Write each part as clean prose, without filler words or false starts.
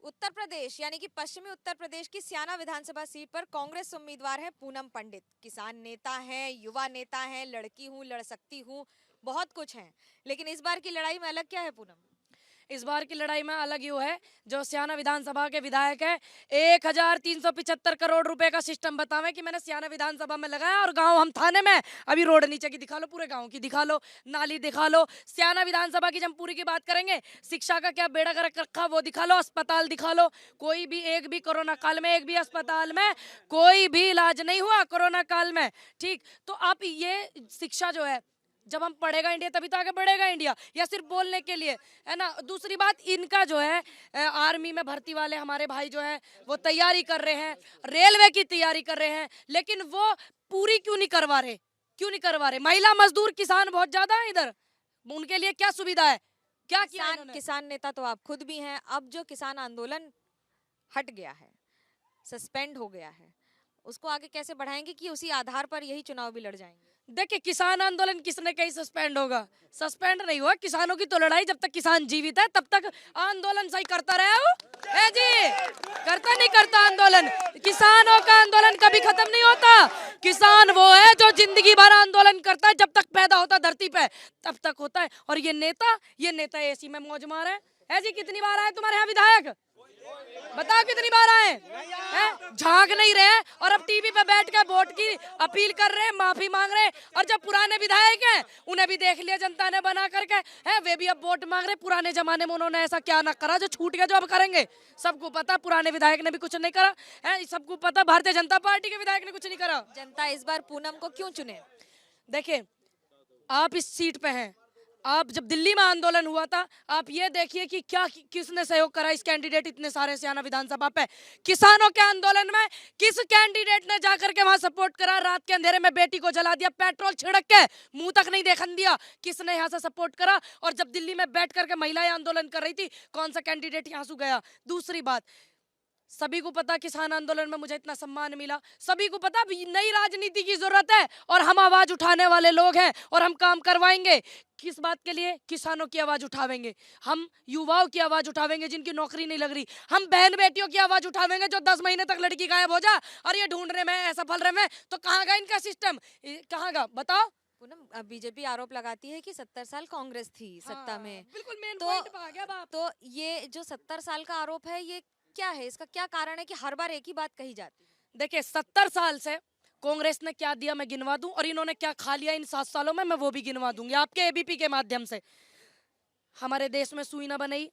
उत्तर प्रदेश यानी कि पश्चिमी उत्तर प्रदेश की स्याना विधानसभा सीट पर कांग्रेस उम्मीदवार है पूनम पंडित। किसान नेता हैं, युवा नेता हैं, लड़की हूं, लड़ सकती हूं, बहुत कुछ है। लेकिन इस बार की लड़ाई में अलग क्या है पूनम? इस बार की लड़ाई में अलग यू है, जो सियाना विधानसभा के विधायक है 1375 करोड़ रुपए का सिस्टम बतावे कि मैंने सियाना विधानसभा में लगाया और गांव हम थाने में अभी रोड नीचे की दिखा लो, पूरे गांव की दिखा लो, नाली दिखा लो। सियाना विधानसभा की जब हम पूरी की बात करेंगे, शिक्षा का क्या बेड़ा गर्क रखा वो दिखा लो, अस्पताल दिखा लो। कोई भी एक भी कोरोना काल में एक भी अस्पताल में कोई भी इलाज नहीं हुआ कोरोना काल में। ठीक, तो आप ये शिक्षा जो है, जब हम पढ़ेगा इंडिया तभी तो आगे बढ़ेगा इंडिया, या सिर्फ बोलने के लिए, है ना। दूसरी बात, इनका जो है आर्मी में भर्ती वाले हमारे भाई जो है वो तैयारी कर रहे हैं, रेलवे की तैयारी कर रहे हैं, लेकिन वो पूरी क्यों नहीं करवा रहे? क्यों नहीं करवा रहे? महिला मजदूर किसान बहुत ज्यादा है इधर, उनके लिए क्या सुविधा है? क्या किया किसान नेता तो आप खुद भी हैं। अब जो किसान आंदोलन हट गया है, सस्पेंड हो गया है, उसको आगे कैसे बढ़ाएंगे कि उसी आधार पर यही चुनाव भी लड़ जाएंगे? देखिए, किसान आंदोलन किसने कहीं सस्पेंड होगा? सस्पेंड नहीं हुआ। किसानों की तो लड़ाई, जब तक किसान जीवित है तब तक आंदोलन सही करता रहा वो है जी, करता नहीं करता आंदोलन। किसानों का आंदोलन कभी खत्म नहीं होता। किसान वो है जो जिंदगी भर आंदोलन करता है, जब तक पैदा होता धरती पे तब तक होता है। और ये नेता एसी में मौज मार है जी। कितनी बार आए तुम्हारे यहाँ विधायक? बताओ कितनी बार आए हैं? झांक नहीं रहे और अब टीवी पे बैठ के वोट की अपील कर रहे हैं, माफी मांग रहे हैं। और जब पुराने विधायक हैं उन्हें भी देख लिया जनता ने बना करके, हैं वे भी अब वोट मांग रहे। पुराने जमाने में उन्होंने ऐसा क्या ना करा जो छूट गया, जो अब करेंगे। सबको पता पुराने विधायक ने भी कुछ नहीं करा है, सबको पता भारतीय जनता पार्टी के विधायक ने कुछ नहीं करा। जनता इस बार पूनम को क्यों चुने? देखिए, आप इस सीट पे हैं, आप जब दिल्ली में आंदोलन हुआ था, आप ये देखिए कि क्या किसने सहयोग करा इस कैंडिडेट इतने सारे सियाना विधानसभा पे। किसानों के आंदोलन में किस कैंडिडेट ने जाकर के वहां सपोर्ट करा? रात के अंधेरे में बेटी को जला दिया, पेट्रोल छिड़क के, मुंह तक नहीं देखने दिया। किसने यहाँ से सपोर्ट करा? और जब दिल्ली में बैठ करके महिलाएं आंदोलन कर रही थी, कौन सा कैंडिडेट यहाँ से गया? दूसरी बात, सभी को पता किसान आंदोलन में मुझे इतना सम्मान मिला। सभी को पता नई राजनीति की जरूरत है और हम आवाज उठाने वाले लोग हैं और हम काम करवाएंगे। किस बात के लिए? किसानों की आवाज उठावेंगे, हम युवाओं की आवाज उठावेंगे जिनकी नौकरी नहीं लग रही, हम बहन बेटियों की आवाज उठावेंगे जो 10 महीने तक लड़की गायब हो जा और ये ढूंढने में असफल रहे में। तो कहाँ गया इनका सिस्टम? कहाँ गया बताओ? पूनम, बीजेपी आरोप लगाती है कि 70 साल कांग्रेस थी सत्ता में। बिल्कुल मेन तो, पॉइंट पे आ गया बाप। तो ये जो 70 साल का आरोप है, ये क्या है? इसका क्या कारण है कि हर बार एक ही बात कही जाती है? देखिए, 70 साल से कांग्रेस ने क्या दिया मैं गिनवा दूं, और इन्होंने क्या खा लिया इन 7 सालों में मैं वो भी गिनवा दूंगी आपके एबीपी के माध्यम से। हमारे देश में सुई ना बनाई,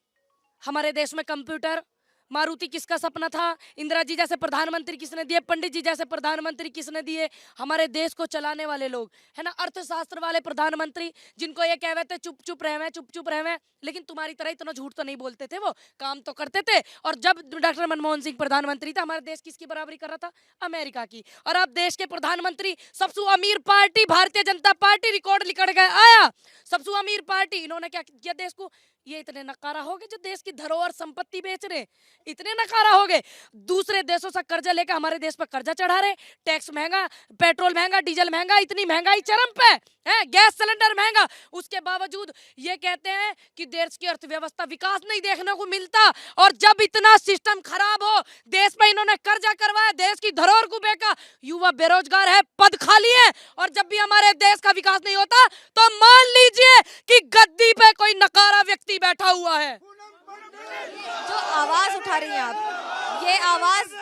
हमारे देश में कंप्यूटर, मारुति किसका सपना था? इंदिरा जी जैसे प्रधानमंत्री किसने दिए? पंडित जी जैसे प्रधानमंत्री किसने दिए? हमारे देश को चलाने वाले लोग, है ना, अर्थशास्त्र वाले प्रधानमंत्री, जिनको ये कहते थे चुप चुप रहे, चुप चुप रहे। लेकिन तुम्हारी तरह इतना झूठ तो नहीं बोलते थे, वो काम तो करते थे। और जब डॉक्टर मनमोहन सिंह प्रधानमंत्री था, हमारे देश किसकी बराबरी कर रहा था? अमेरिका की। और अब देश के प्रधानमंत्री सबसे अमीर party Bharatiya Janata party, record लिख के आया सबसे अमीर पार्टी। इन्होंने क्या किया देश को? ये इतने नकारा हो गए जो देश की धरोहर संपत्ति बेच रहे, इतने नकारा हो गए। दूसरे देशों से कर्जा लेकर हमारे देश पर कर्जा चढ़ा रहे, टैक्स महंगा, पेट्रोल महंगा, डीजल महंगा, इतनी महंगाई चरम पे है, गैस सिलेंडर महंगा। उसके बावजूद ये कहते हैं कि देश की अर्थव्यवस्था विकास नहीं देखने को मिलता। और जब इतना सिस्टम खराब हो, देश पे इन्होंने कर्जा करवाया, देश की धरोहर को बेचा, युवा बेरोजगार है, पद खाली है। और जब भी हमारे देश का विकास नहीं होता तो मान लीजिए कि गद्दी पे कोई नकारा व्यक्ति बैठा हुआ है। जो आवाज उठा रही हैं आप, ये आवाज,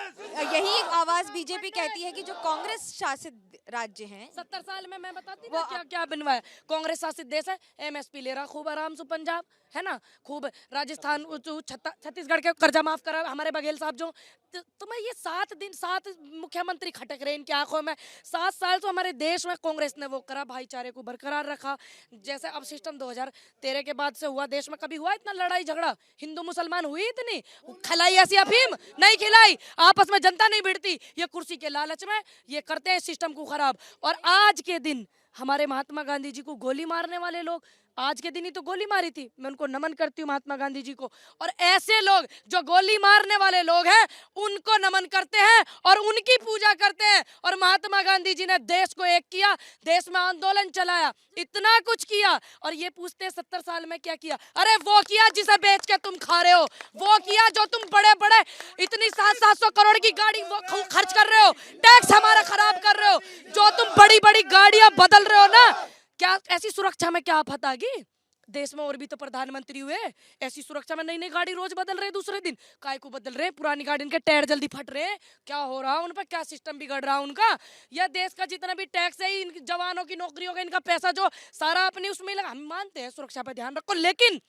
यही आवाज बीजेपी कहती है कि जो कांग्रेस शासित राज्य हैं, 70 साल में मैं बताती हूँ क्या क्या बनवाया। कांग्रेस शासित देश है, एमएसपी ले रहा खूब आराम से पंजाब, है ना, खूब राजस्थान, छत्तीसगढ़ के कर्जा माफ करा हमारे बघेल साहब जो। तो मैं ये 7 मुख्यमंत्री खटक रहे इनकी आंखों में। 7 साल तो हमारे देश में कांग्रेस ने वो करा, भाईचारे को बरकरार रखा। जैसे अब सिस्टम 2013 के बाद से हुआ, देश में कभी हुआ इतना लड़ाई झगड़ा? हिंदू मुसलमान हुई इतनी? खिलाई ऐसी अफीम नहीं खिलाई, आपस में जनता नहीं भिड़ती। ये कुर्सी के लालच में ये करते हैं सिस्टम को खराब। और आज के दिन हमारे महात्मा गांधी जी को गोली मारने वाले लोग, आज के दिन ही तो गोली मारी थी। मैं उनको नमन करती हूँ, महात्मा गांधी जी को। और ऐसे लोग जो गोली मारने वाले लोग हैं उनको नमन करते हैं और उनकी पूजा करते हैं। और महात्मा गांधी जी ने देश को एक किया, देश में आंदोलन चलाया, इतना कुछ किया। और ये पूछते हैं 70 साल में क्या किया? अरे वो किया जिसे बेच के तुम खा रहे हो, वो किया जो तुम बड़े बड़े इतनी 700 करोड़ की गाड़ी वो खर्च कर रहे हो, टैक्स हमारा खराब कर रहे हो, जो तुम बड़ी बड़ी गाड़ियां बदल रहे हो ना, क्या ऐसी सुरक्षा में क्या आफत आ गई? देश में और भी तो प्रधानमंत्री हुए, ऐसी सुरक्षा में नई नई गाड़ी रोज बदल रहे, दूसरे दिन काय को बदल रहे, पुरानी गाड़ी इनके टायर जल्दी फट रहे हैं, क्या हो रहा है उन पर, क्या सिस्टम बिगड़ रहा है उनका? या देश का जितना भी टैक्स है, इन जवानों की नौकरियों का इनका पैसा जो सारा अपने उसमें लगा। हम मानते हैं सुरक्षा पर ध्यान रखो, लेकिन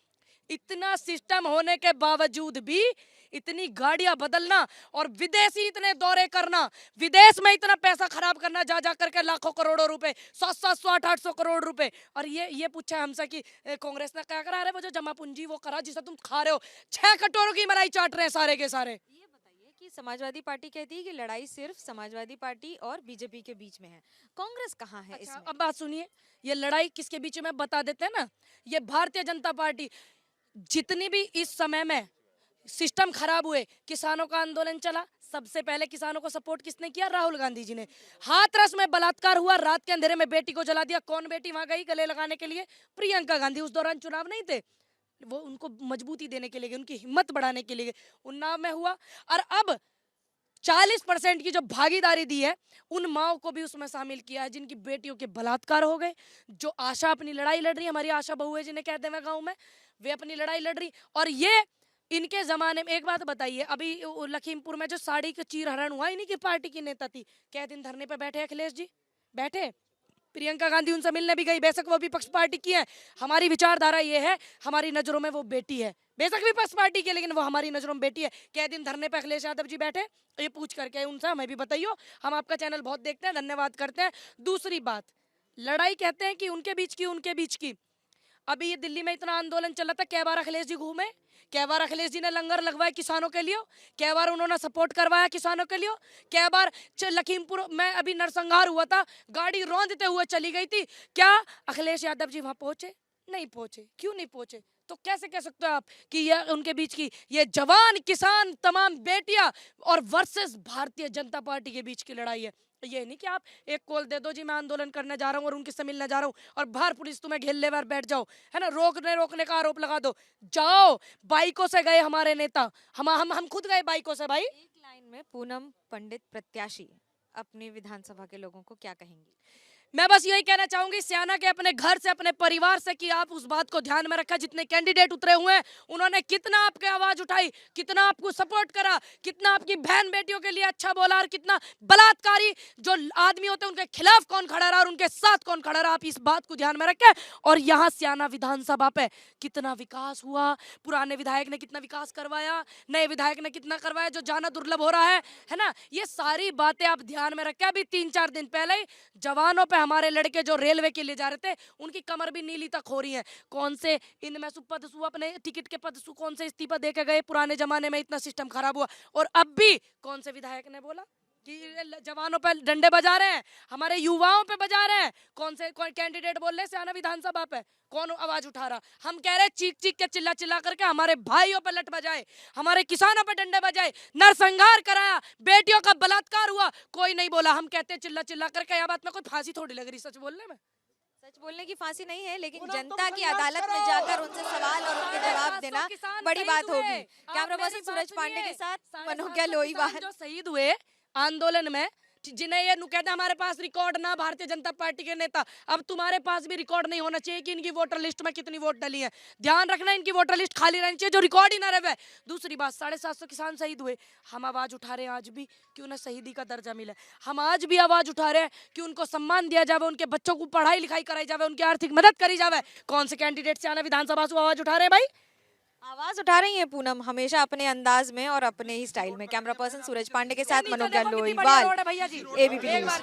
इतना सिस्टम होने के बावजूद भी इतनी गाड़ियां बदलना और विदेशी इतने दौरे करना, विदेश में इतना पैसा खराब करना, जा जा करके लाखों करोड़ों रुपए, 700 800 करोड़ रुपए। और ये पूछा हमसे कि कांग्रेस ने क्या करा? रहे वो जो जमा पूंजी वो करा जिसे तुम खा रहे हो, 6 कटोरों की मलाई चाट रहे हैं सारे के सारे। ये बताइए कि समाजवादी पार्टी कहती है कि लड़ाई सिर्फ समाजवादी पार्टी और बीजेपी के बीच में है, कांग्रेस कहाँ है अच्छा, इसमें? अब बात सुनिए, ये लड़ाई किसके बीच में बता देते हैं ना, ये भारतीय जनता पार्टी। जितनी भी इस समय में सिस्टम खराब हुए, किसानों का आंदोलन चला, सबसे पहले किसानों को सपोर्ट किसने किया? राहुल गांधी जी ने। हाथरस में बलात्कार हुआ, रात के अंधेरे में बेटी को जला दिया, कौन बेटी वहां गई गले लगाने के लिए? प्रियंका गांधी। उस दौरान चुनाव नहीं थे, वो उनको मजबूती देने के लिए, उनकी हिम्मत बढ़ाने के लिए उन्नाव में हुआ। और अब 40% की जो भागीदारी दी है, उन माओ को भी उसमें शामिल किया है जिनकी बेटियों के बलात्कार हो गए। जो आशा अपनी लड़ाई लड़ रही है, हमारी आशा बहू है जिन्हें कहते हैं गाँव में, वे अपनी लड़ाई लड़ रही। और ये इनके जमाने में, एक बात बताइए, अभी लखीमपुर में जो साड़ी का चीरहरण हुआ, इन्हीं की पार्टी की नेता थी, क्या दिन धरने पे बैठे अखिलेश जी? बैठे। प्रियंका गांधी उनसे मिलने भी गई, बेशक वो विपक्ष पार्टी की है। हमारी विचारधारा ये है, हमारी नजरों में वो बेटी है, बेशक विपक्ष पार्टी की, लेकिन वो हमारी नजरों में बेटी है। क्या दिन धरने पे अखिलेश यादव जी बैठे? ये पूछ करके उनसे हमें भी बताइयो, हम आपका चैनल बहुत देखते हैं, धन्यवाद करते हैं। दूसरी बात, लड़ाई कहते हैं कि उनके बीच की। अभी ये दिल्ली में इतना आंदोलन चला था, कै बार अखिलेश जी घूमे? कै बार अखिलेश जी ने लंगर लगवाए किसानों के लिए? कै बार उन्होंने सपोर्ट करवाया किसानों के लिए? कै बार लखीमपुर में अभी नरसंहार हुआ था, गाड़ी रौंदते हुए चली गई थी, क्या अखिलेश यादव जी वहां पहुंचे? नहीं पहुंचे। क्यों नहीं पहुंचे? तो कैसे कह सकते हो आप कि ये उनके बीच की, ये जवान किसान तमाम बेटियां और वर्सेस भारतीय जनता पार्टी के बीच की लड़ाई है? ये नहीं कि आप एक कॉल दे दो, जी मैं आंदोलन करने जा रहा हूँ और उनके से मिलने जा रहा हूँ, और बाहर पुलिस तुम्हें घेर ले बार बैठ जाओ, है ना, रोकने का आरोप लगा दो। जाओ, बाइकों से गए हमारे नेता, हम खुद गए बाइकों से। भाई, एक लाइन में पूनम पंडित प्रत्याशी अपनी विधानसभा के लोगों को क्या कहेंगी? मैं बस यही कहना चाहूंगी सियाना के अपने घर से, अपने परिवार से, कि आप उस बात को ध्यान में रखा, जितने कैंडिडेट उतरे हुए हैं उन्होंने कितना आपके आवाज उठाई, कितना आपको सपोर्ट करा, कितना आपकी बहन बेटियों के लिए अच्छा बोला, और कितना बलात्कारी जो आदमी होते हैं उनके खिलाफ कौन खड़ा रहा और उनके साथ कौन खड़ा रहा। आप इस बात को ध्यान में रखें। और यहाँ सियाना विधानसभा पे कितना विकास हुआ, पुराने विधायक ने कितना विकास करवाया, नए विधायक ने कितना करवाया, जो जाना दुर्लभ हो रहा है ना, ये सारी बातें आप ध्यान में रखें। अभी 3-4 दिन पहले ही जवानों पे हमारे लड़के जो रेलवे के लिए जा रहे थे, उनकी कमर भी नीली तक हो रही है। कौन से इनमें सुपदसु अपने टिकट के पदसु कौन से इस्तीफा दे के गए? पुराने जमाने में इतना सिस्टम खराब हुआ, और अब भी कौन से विधायक ने बोला कि जवानों पे डंडे बजा रहे हैं, हमारे युवाओं पे बजा रहे हैं? कौन कैंडिडेट बोल रहे सियाना विधानसभा पे? कौन आवाज उठा रहा? हम कह रहे चीख चीख के चिल्ला करके हमारे भाइयों पे लट बजाए, हमारे किसानों पे डंडे बजाए, नरसंहार कराया, बेटियों का बलात्कार हुआ, कोई नहीं बोला। हम कहते चिल्ला करके, यह बात में कोई फांसी थोड़ी लग रही सच बोलने में? सच बोलने की फांसी नहीं है, लेकिन जनता की अदालत में जाकर उनसे सवाल और उनके जवाब देना बड़ी बात होगी। कैमरा पर्सन सूरज पांडे के साथ मनोज्ञा लोईवाल। जो शहीद हुए आंदोलन में, जिन्हें ये कहते हैं हमारे पास रिकॉर्ड ना, भारतीय जनता पार्टी के नेता, अब तुम्हारे पास भी रिकॉर्ड नहीं होना चाहिए कि इनकी वोटर लिस्ट में कितनी वोट डली है। ध्यान रखना, इनकी वोटर लिस्ट खाली रहनी चाहिए, जो रिकॉर्ड ही ना रहे। दूसरी बात, 750 किसान शहीद हुए, हम आवाज उठा रहे हैं आज भी कि उन्हें शहीदी का दर्जा मिले। हम आज भी आवाज उठा रहे हैं कि उनको सम्मान दिया जाए, उनके बच्चों को पढ़ाई लिखाई कराई जाए, उनकी आर्थिक मदद करी जाए। कौन से कैंडिडेट से आना विधानसभा से आवाज उठा रहे हैं? भाई, आवाज उठा रही है पूनम, हमेशा अपने अंदाज में और अपने ही स्टाइल में। कैमरा पर्सन सूरज पांडे के साथ मनोज्ञा लोईवाल, एबीपी न्यूज़।